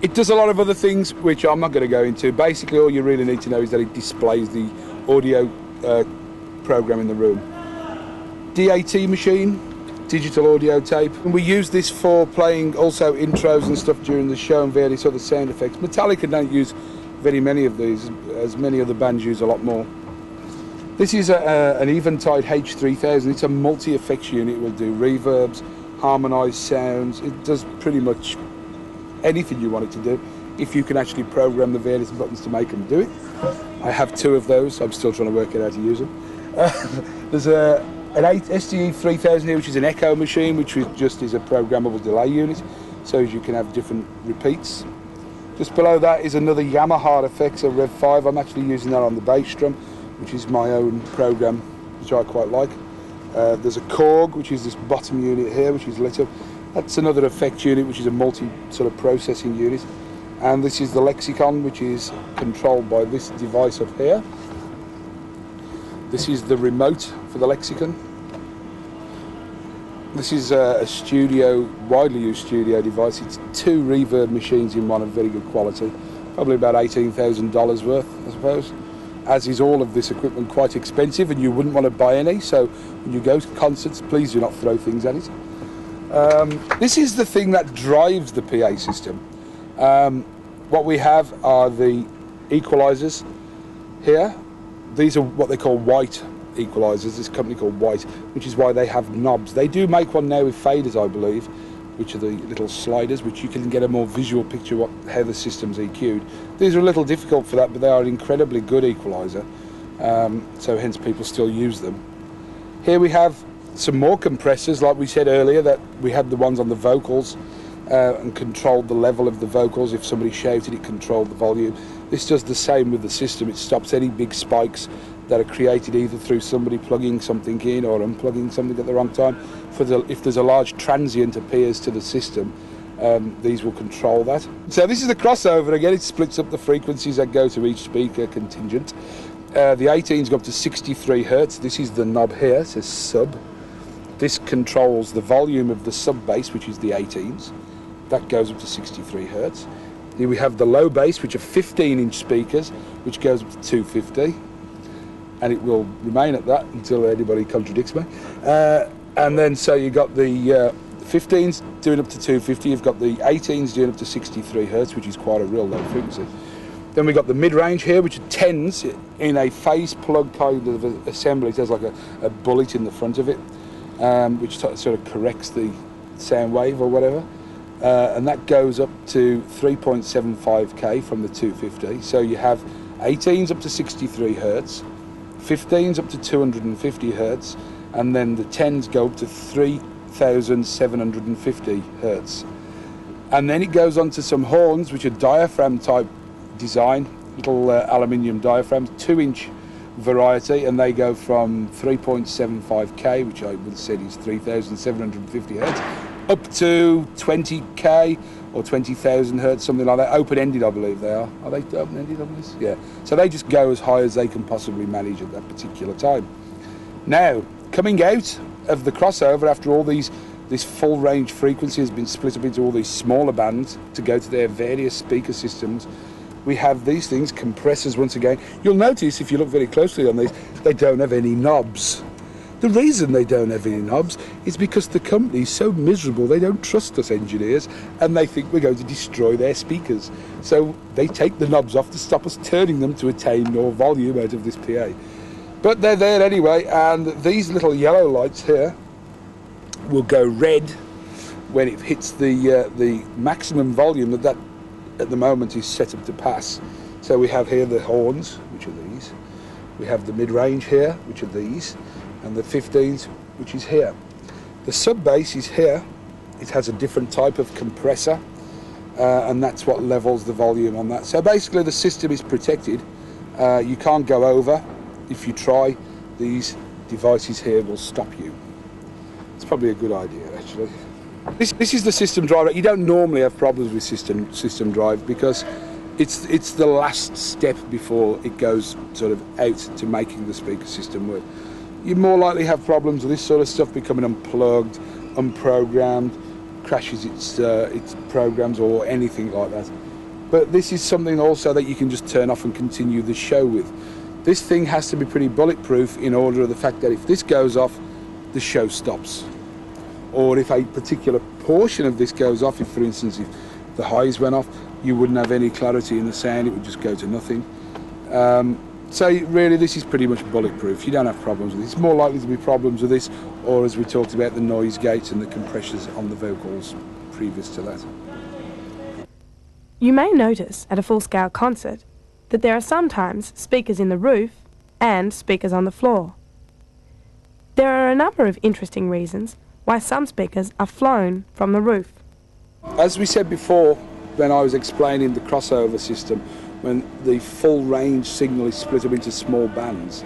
It does a lot of other things which I'm not going to go into. Basically all you really need to know is that it displays the audio program in the room. DAT machine, digital audio tape, and we use this for playing also intros and stuff during the show and various other sound effects. Metallica don't use very many of these, as many other bands use a lot more. This is an Eventide H3000. It's a multi-effects unit. It will do reverbs, harmonised sounds. It does pretty much anything you want it to do if you can actually program the various buttons to make them do it. I have 2 of those. I'm still trying to work out how to use them. There's an SDE 3000 here, which is an echo machine, which just is a programmable delay unit, so as you can have different repeats. Just below that is another Yamaha effects, a Rev 5. I'm actually using that on the bass drum, which is my own program, which I quite like. There's a Korg, which is this bottom unit here, which is lit up. That's another effect unit, which is a multi sort of processing unit. And this is the Lexicon, which is controlled by this device up here. This is the remote for the Lexicon. This is a studio, widely used studio device. It's 2 reverb machines in one of very good quality. Probably about $18,000 worth, I suppose. As is all of this equipment quite expensive, and you wouldn't want to buy any, so when you go to concerts, please do not throw things at it. This is the thing that drives the PA system. What we have are the equalizers here. These are what they call white equalizers, this company called White, which is why they have knobs. They do make one now with faders, I believe, which are the little sliders, which you can get a more visual picture of how the system's EQ'd. These are a little difficult for that, but they are an incredibly good equalizer, so hence people still use them. Here we have some more compressors, like we said earlier, that we had the ones on the vocals and controlled the level of the vocals. If somebody shouted, it controlled the volume. This does the same with the system. It stops any big spikes that are created either through somebody plugging something in or unplugging something at the wrong time. If there's a large transient appears to the system, these will control that. So this is the crossover again. It splits up the frequencies that go to each speaker contingent. The 18s go up to 63 Hertz. This is the knob here, it says sub. This controls the volume of the sub bass, which is the 18s. That goes up to 63 Hertz. Here we have the low bass, which are 15-inch speakers, which goes up to 250. And it will remain at that until anybody contradicts me. And then so you've got the 15s doing up to 250, you've got the 18s doing up to 63 Hertz, which is quite a real low frequency. Then we've got the mid-range here, which are 10s in a phase plug kind of assembly. It has like a bullet in the front of it, which sort of corrects the sound wave or whatever. And that goes up to 3.75k from the 250. So you have 18s up to 63 Hertz, 15s up to 250 Hertz, and then the 10s go up to 3,750 Hertz. And then it goes on to some horns, which are diaphragm type design, little aluminium diaphragms, 2-inch variety, and they go from 3.75k, which I would have said is 3,750 Hertz, up to 20k or 20,000 Hertz, something like that. Open-ended, I believe they are. Are they open-ended on this? Yeah. So they just go as high as they can possibly manage at that particular time. Now, coming out of the crossover, after all this full range frequency has been split up into all these smaller bands to go to their various speaker systems, we have these things, compressors once again. You'll notice, if you look very closely on these, they don't have any knobs. The reason they don't have any knobs is because the company's so miserable they don't trust us engineers, and they think we're going to destroy their speakers. So they take the knobs off to stop us turning them to attain more volume out of this PA. But they're there anyway, and these little yellow lights here will go red when it hits the maximum volume that at the moment is set up to pass. So we have here the horns, which are these. We have the mid-range here, which are these, and the 15s, which is here. The sub bass is here. It has a different type of compressor, and that's what levels the volume on that. So basically the system is protected. You can't go over. If you try, these devices here will stop you. It's probably a good idea, actually. This is the system drive. You don't normally have problems with system drive because it's the last step before it goes sort of out to making the speaker system work. You more likely have problems with this sort of stuff becoming unplugged, unprogrammed, crashes its programs or anything like that. But this is something also that you can just turn off and continue the show with. This thing has to be pretty bulletproof in order of the fact that if this goes off, the show stops. Or if a particular portion of this goes off, if for instance if the highs went off, you wouldn't have any clarity in the sound, it would just go to nothing. So really this is pretty much bulletproof. You don't have problems with it. It's more likely to be problems with this, or as we talked about, the noise gates and the compressors on the vocals previous to that. You may notice at a full-scale concert that there are sometimes speakers in the roof and speakers on the floor. There are a number of interesting reasons why some speakers are flown from the roof. As we said before, when I was explaining the crossover system, when the full range signal is split up into small bands,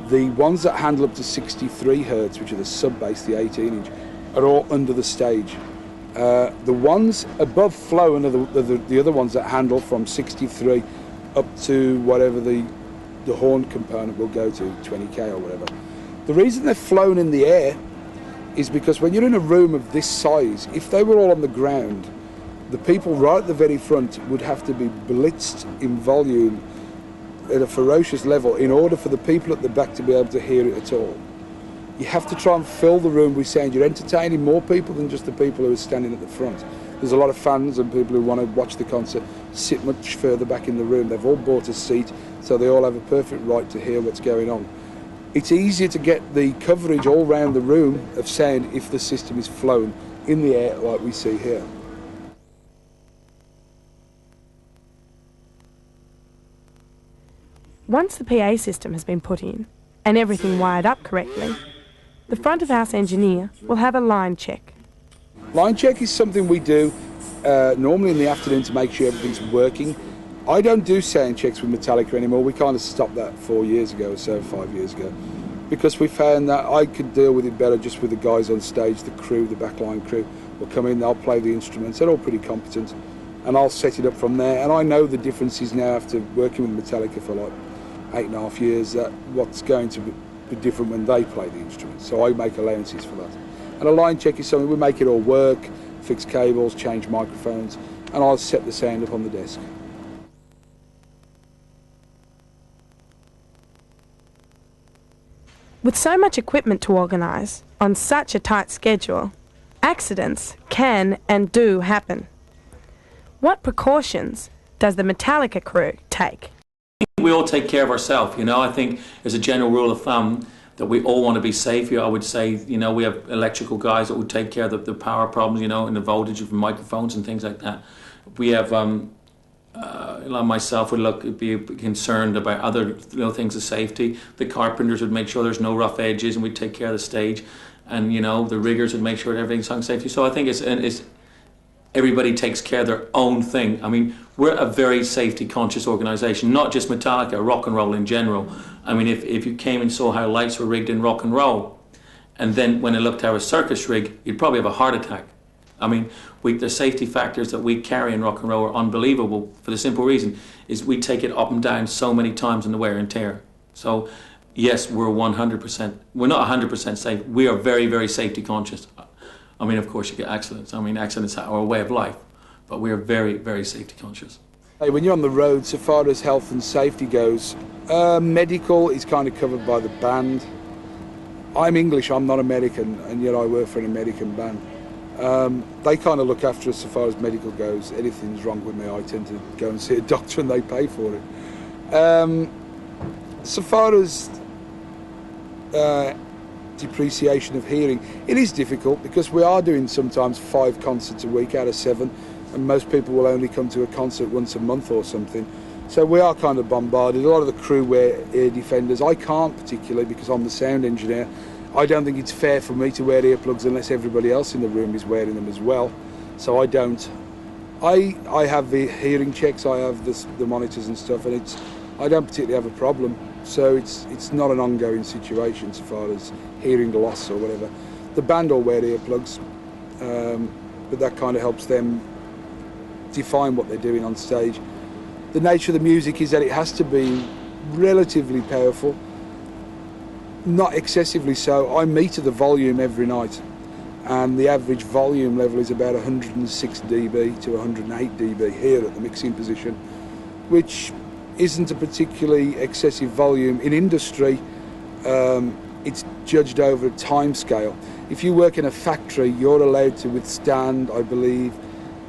the ones that handle up to 63 Hz, which are the sub-bass, the 18-inch, are all under the stage. The ones above flow are the other ones that handle from 63 up to whatever the horn component will go to, 20k or whatever. The reason they're flown in the air is because when you're in a room of this size, if they were all on the ground, the people right at the very front would have to be blitzed in volume at a ferocious level in order for the people at the back to be able to hear it at all. You have to try and fill the room with sound. You're entertaining more people than just the people who are standing at the front. There's a lot of fans and people who want to watch the concert sit much further back in the room. They've all bought a seat, so they all have a perfect right to hear what's going on. It's easier to get the coverage all round the room of sound if the system is flown in the air like we see here. Once the PA system has been put in and everything wired up correctly, the front-of-house engineer will have a line check. Line check is something we do normally in the afternoon to make sure everything's working. I don't do sound checks with Metallica anymore. We kind of stopped that 4 years ago or so, 5 years ago, because we found that I could deal with it better just with the guys on stage, the crew, the backline crew will come in, they'll play the instruments, they're all pretty competent, and I'll set it up from there. And I know the differences now after working with Metallica for like 8.5 years, that what's going to be different when they play the instruments. So I make allowances for that. And a line check is something, we make it all work, fix cables, change microphones, and I'll set the sound up on the desk. With so much equipment to organise on such a tight schedule, accidents can and do happen. What precautions does the Metallica crew take? We all take care of ourselves, you know. I think as a general rule of thumb that we all want to be safe. I would say, you know, we have electrical guys that would take care of the power problems, you know, and the voltage of microphones and things like that. We have, like myself would be concerned about other little things of safety. The carpenters would make sure there's no rough edges, and we'd take care of the stage. And, you know, the riggers would make sure that everything's on safety. So I think it's everybody takes care of their own thing. I mean, we're a very safety conscious organisation, not just Metallica, rock and roll in general. I mean, if you came and saw how lights were rigged in rock and roll, and then when it looked at a circus rig, you'd probably have a heart attack. I mean, the safety factors that we carry in rock and roll are unbelievable for the simple reason is we take it up and down so many times in the wear and tear. So, yes, we're 100%, we're not 100% safe. We are very, very safety conscious. I mean, of course, you get accidents. I mean, accidents are a way of life, but we are very, very safety conscious. Hey, when you're on the road, so far as health and safety goes, medical is kind of covered by the band. I'm English, I'm not American, and yet I work for an American band. They kind of look after us so far as medical goes. Anything's wrong with me, I tend to go and see a doctor and they pay for it. So far as depreciation of hearing, it is difficult because we are doing sometimes 5 concerts a week out of 7, and most people will only come to a concert once a month or something. So we are kind of bombarded. A lot of the crew wear ear defenders. I can't particularly because I'm the sound engineer. I don't think it's fair for me to wear earplugs unless everybody else in the room is wearing them as well. So I don't. I have the hearing checks, I have the monitors and stuff, and I don't particularly have a problem. So it's not an ongoing situation so far as hearing loss or whatever. The band all wear earplugs, but that kind of helps them define what they're doing on stage. The nature of the music is that it has to be relatively powerful, not excessively so. I meter the volume every night, and the average volume level is about 106 dB to 108 dB here at the mixing position, which isn't a particularly excessive volume. In industry, it's judged over a time scale. If you work in a factory, you're allowed to withstand, I believe,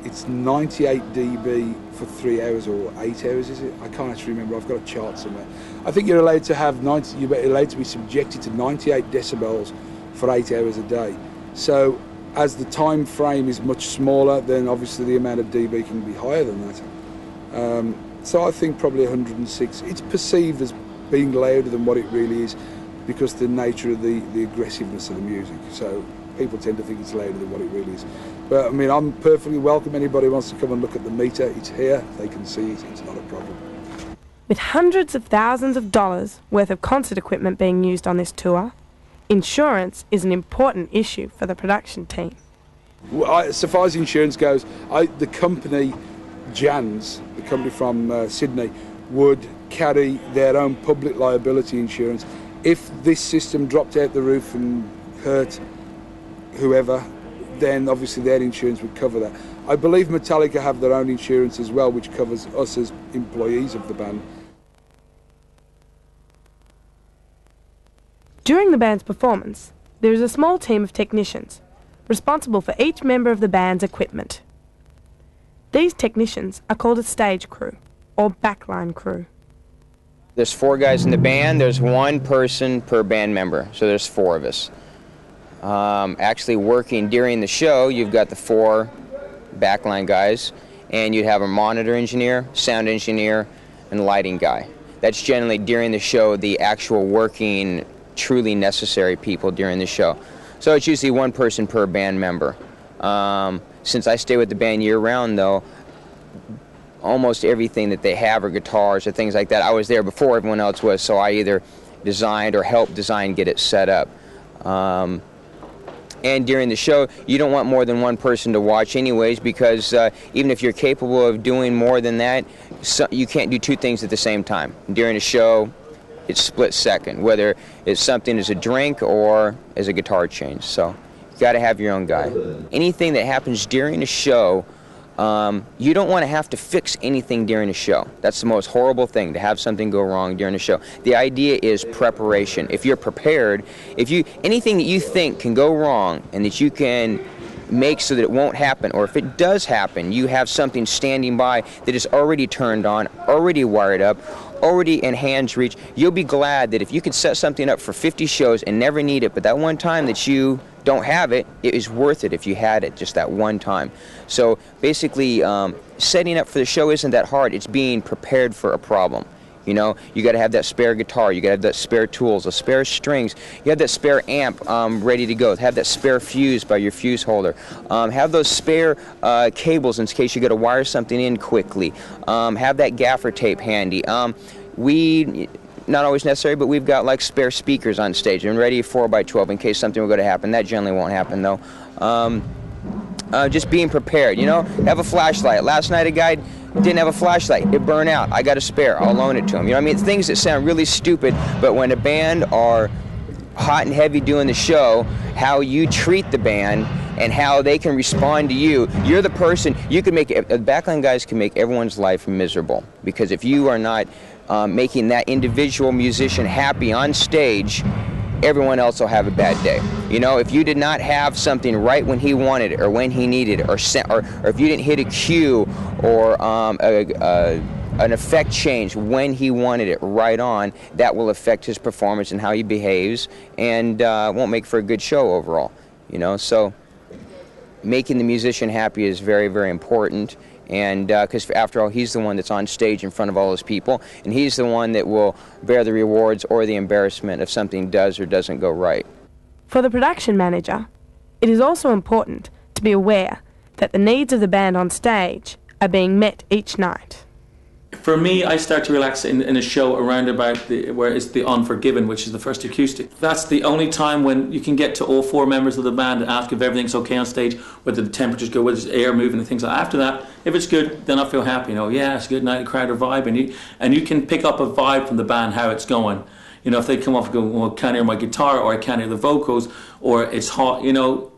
it's 98 dB for 3 hours or 8 hours, is it? I can't actually remember. I've got a chart somewhere. I think you're allowed to have you're allowed to be subjected to 98 decibels for 8 hours a day. So as the time frame is much smaller, then obviously the amount of dB can be higher than that. So I think probably 106. It's perceived as being louder than what it really is because the nature of the aggressiveness of the music. So people tend to think it's louder than what it really is. But I mean, I'm perfectly welcome. Anybody who wants to come and look at the meter, it's here. They can see it. It's not a problem. With hundreds of thousands of dollars worth of concert equipment being used on this tour, insurance is an important issue for the production team. Well, so far as insurance goes, the company, Jans, the company from Sydney, would carry their own public liability insurance. If this system dropped out the roof and hurt whoever, then obviously their insurance would cover that. I believe Metallica have their own insurance as well, which covers us as employees of the band. During the band's performance, there is a small team of technicians responsible for each member of the band's equipment. These technicians are called a stage crew or backline crew. There's 4 guys in the band. There's 1 person per band member, so there's 4 of us. Actually working during the show, you've got the 4 backline guys, and you'd have a monitor engineer, sound engineer, and lighting guy. That's generally during the show the actual working, truly necessary people during the show. So it's usually 1 person per band member. Since I stay with the band year-round, though, almost everything that they have, or guitars or things like that, I was there before everyone else was, so I either designed or helped design, get it set up. And during the show, you don't want more than 1 person to watch anyways, because even if you're capable of doing more than that, you can't do 2 things at the same time. During a show, it's split second, whether it's something as a drink or as a guitar change. So you got to have your own guy. Anything that happens during a show, you don't want to have to fix anything during a show. That's the most horrible thing, to have something go wrong during a show. The idea is preparation. If you're prepared, anything that you think can go wrong and that you can make so that it won't happen, or if it does happen, you have something standing by that is already turned on, already wired up, already in hand's reach. You'll be glad that if you could set something up for 50 shows and never need it, but that one time that you don't have it, it is worth it if you had it just that one time. So basically, setting up for the show isn't that hard. It's being prepared for a problem. You know, you got to have that spare guitar, you got to have that spare tools, the spare strings, you have that spare amp ready to go, have that spare fuse by your fuse holder, have those spare cables in case you got to wire something in quickly, have that gaffer tape handy. Not always necessary, but we've got like spare speakers on stage and ready 4x12 in case something were going to happen. That generally won't happen though. Just being prepared, you know, have a flashlight. Last night a guy didn't have a flashlight, it burned out. I got a spare, I'll loan it to him. You know what I mean? Things that sound really stupid, but when a band are hot and heavy doing the show, how you treat the band and how they can respond to you. You're the person, you can make, the backline guys can make everyone's life miserable, because if you are not making that individual musician happy on stage, everyone else will have a bad day. You know, if you did not have something right when he wanted it, or when he needed it, or if you didn't hit a cue or an effect change when he wanted it right on, that will affect his performance and how he behaves, and won't make for a good show overall. You know, so making the musician happy is very, very important. And because after all, he's the one that's on stage in front of all those people, and he's the one that will bear the rewards or the embarrassment if something does or doesn't go right. For the production manager, it is also important to be aware that the needs of the band on stage are being met each night. For me, I start to relax in a show around about where it's the Unforgiven, which is the first acoustic. That's the only time when you can get to all 4 members of the band and ask if everything's okay on stage, whether the temperature's good, whether there's air moving and things like that. After that, if it's good, then I feel happy. You know, yeah, it's a good night, the crowd are vibing. And you can pick up a vibe from the band, how it's going. You know, if they come off and go, well, I can't hear my guitar, or I can't hear the vocals, or it's hot, you know,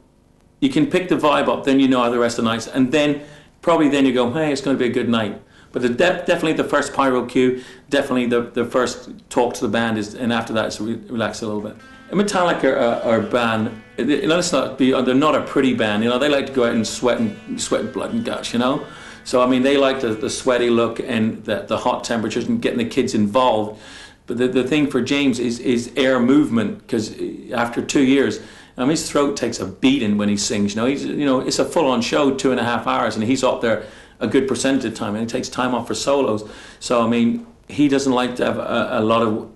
You can pick the vibe up, then you know how the rest of the night's, and then probably then you go, hey, it's going to be a good night. But definitely the first pyro cue, definitely the first talk to the band is, and after that it's relax a little bit. Metallica are a band, let's not be, they're not a pretty band, you know, they like to go out and sweat blood and guts, you know. So I mean, they like the sweaty look and the hot temperatures and getting the kids involved. But the thing for James is air movement, because after 2 years, his throat takes a beating when he sings. It's a full-on show, 2.5 hours, and he's up there a good percentage of the time, and he takes time off for solos. So I mean, he doesn't like to have a lot of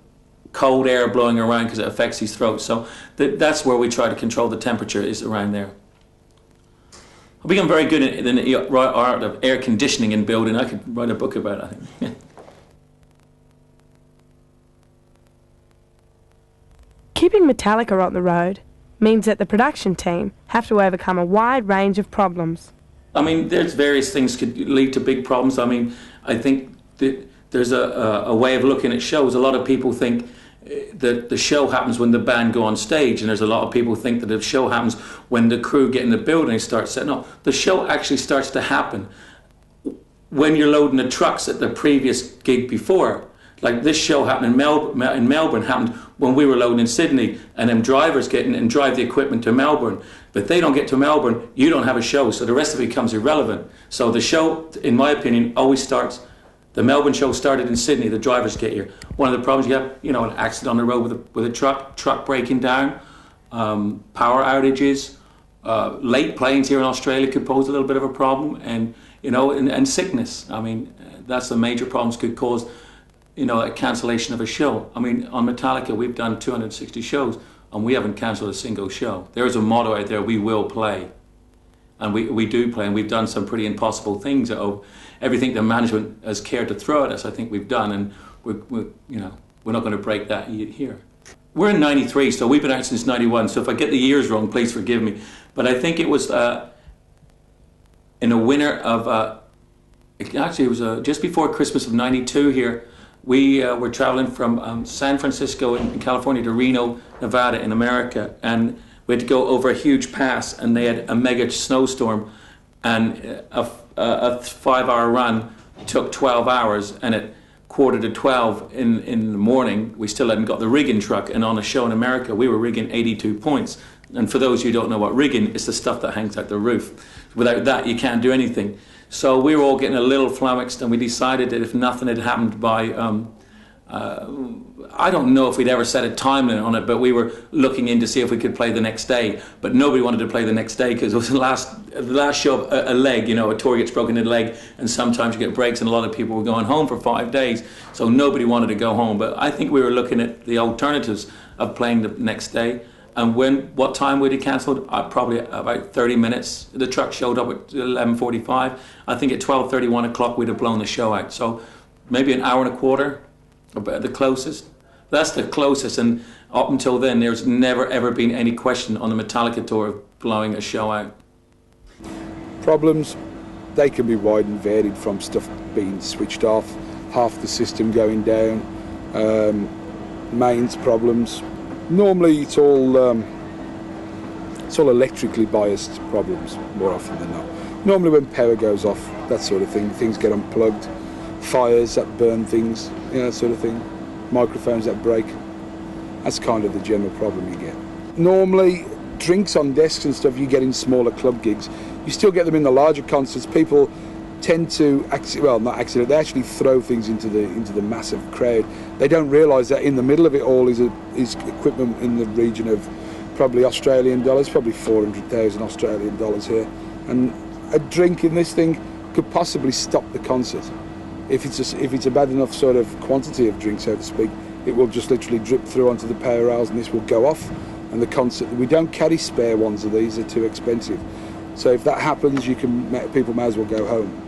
cold air blowing around because it affects his throat. So that's where we try to control the temperature, is around there. I've become very good in the art of air conditioning in building. I could write a book about it, I think. Keeping Metallica on the road means that the production team have to overcome a wide range of problems. I mean, there's various things could lead to big problems. I mean, I think that there's a way of looking at shows. A lot of people think that the show happens when the band go on stage, and there's a lot of people who think that the show happens when the crew get in the building and start setting up. The show actually starts to happen when you're loading the trucks at the previous gig before. Like this show happened in Melbourne happened when we were loading in Sydney, and them drivers get in and drive the equipment to Melbourne. But if they don't get to Melbourne, you don't have a show, so the rest of it becomes irrelevant. So the show, in my opinion, always starts. The Melbourne show started in Sydney, the drivers get here. One of the problems you have, an accident on the road with a truck breaking down, power outages, late planes here in Australia could pose a little bit of a problem, and sickness. I mean, that's the major problems could cause, a cancellation of a show. I mean, on Metallica, we've done 260 shows, and we haven't cancelled a single show. There is a motto out there: we will play. And we do play, and we've done some pretty impossible things. Everything the management has cared to throw at us, I think we've done, and we're not going to break that here. We're in '93, so we've been out since '91. So if I get the years wrong, please forgive me. But I think it was in the winter of actually it was just before Christmas of '92 here. We were traveling from San Francisco in California to Reno, Nevada in America, and we had to go over a huge pass, and they had a mega snowstorm, and a 5-hour run took 12 hours, and at 11:45 in the morning, we still hadn't got the rigging truck, and on a show in America, we were rigging 82 points. And for those who don't know what rigging, it's the stuff that hangs out the roof. Without that, you can't do anything. So we were all getting a little flummoxed, and we decided that if nothing had happened by, I don't know if we'd ever set a time limit on it, but we were looking in to see if we could play the next day. But nobody wanted to play the next day because it was the last show of a leg, a tour gets broken in the leg, and sometimes you get breaks, and a lot of people were going home for 5 days. So nobody wanted to go home. But I think we were looking at the alternatives of playing the next day. And what time would he cancelled? Probably about 30 minutes. The truck showed up at 11:45. I think at 12:30, 1 o'clock, we'd have blown the show out. So maybe an hour and a quarter, about the closest. That's the closest. And up until then, there's never ever been any question on the Metallica tour of blowing a show out. Problems, they can be wide and varied, from stuff being switched off, half the system going down, mains problems. Normally it's all electrically biased problems more often than not. Normally when power goes off, that sort of thing, things get unplugged, fires that burn things, that sort of thing, microphones that break. That's kind of the general problem you get. Normally drinks on desks and stuff you get in smaller club gigs. You still get them in the larger concerts. People tend to, not accident, they actually throw things into the massive crowd. They don't realise that in the middle of it all is equipment in the region of probably Australian dollars, probably 400,000 Australian dollars here. And a drink in this thing could possibly stop the concert. If it's a bad enough sort of quantity of drink, so to speak, it will just literally drip through onto the power rails, and this will go off. And the concert, we don't carry spare ones of these, they're too expensive. So if that happens, people may as well go home.